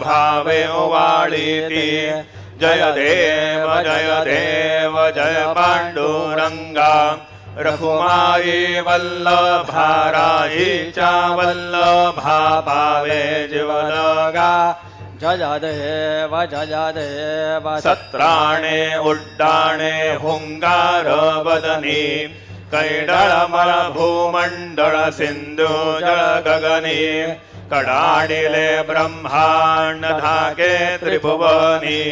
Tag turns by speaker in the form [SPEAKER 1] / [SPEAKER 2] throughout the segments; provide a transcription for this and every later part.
[SPEAKER 1] भावे उवाळीती जय देव जय पांडुरंगा रखुमाई वल्लभा राईच्या वल्लभा पावे जीवलगा
[SPEAKER 2] जय देव
[SPEAKER 1] सत्राणे उड्डाणे हुंगार वदनी कैडळमळ भूमंडळ सिंधू जळ गगनी कडाडिले ब्रह्मांड धाके त्रिभुवनी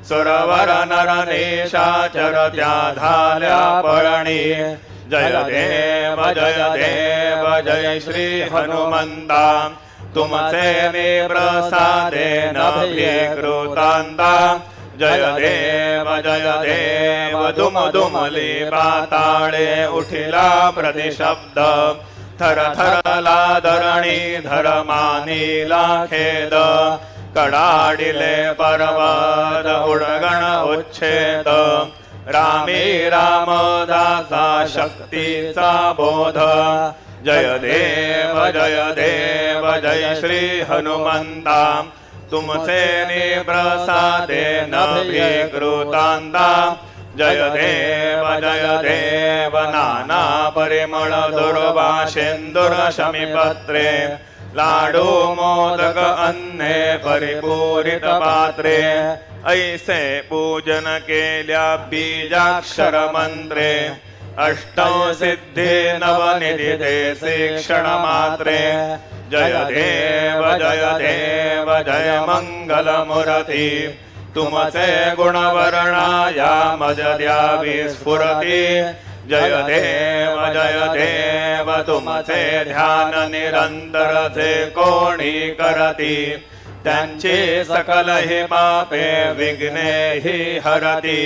[SPEAKER 1] सुरवर नर निशाचर त्या झाल्या पळणी जय देव जय श्री हनुमंता तुमचे मी प्रसादेन भीकृतांता जय देव दुमदुमली पाताळे उठिला प्रतिशब्द थर थरला धरणी धर्मानीला खेद कडाडिले पर्वत उडगण उच्छेद रामी रामदासा शक्तीचा बोध जय देव जय श्री हनुमंता तुमचे निप्रसादेन भीकृतांता जय देव नाना परिमळ दुर्वासेंदुर शमीपत्रे लाडू मोदक अन्ने परिपूरित पात्रे ऐसे पूजन केल्या बीजाक्षर मंत्रे अष्टौ सिद्धी नवनिधिते शिक्षण मात्रे जय देव जय मंगल मूर्ती तुमचे गुणवर्णाया मज द्यावी स्फुरती जय देव तुमचे ध्यान निरंतर जे कोणी करती त्यांची सकल ही पापे विघ्ने ही हरती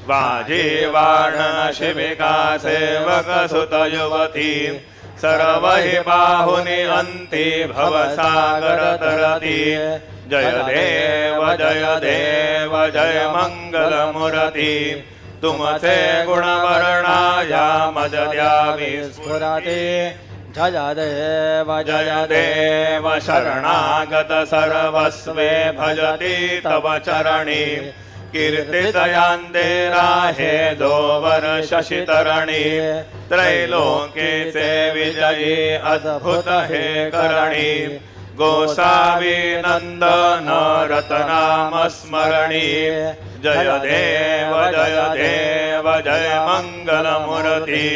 [SPEAKER 1] वाजी वाण शिविका सेवक सुत युवती सर्व हि बाहुनी अंती भवसागर तरती जय देव जय मंगल मूर्ती तुमचे गुणवर्णाया मज द्यावी स्फुरती
[SPEAKER 2] जय
[SPEAKER 1] देव शरणागत सर्वस्वे भजती तव चरणी कीर्तितयांते राहे दोवर शशितरणी त्रैलोकीचे विजयी अद्भुत हे करणी गोसावी नंदन रतनाम स्मरणी जय देव जय मंगल मूर्ती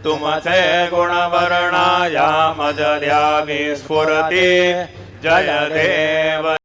[SPEAKER 1] तुमचे गुणवर्णाया मज द्यावी स्फुरती जय देव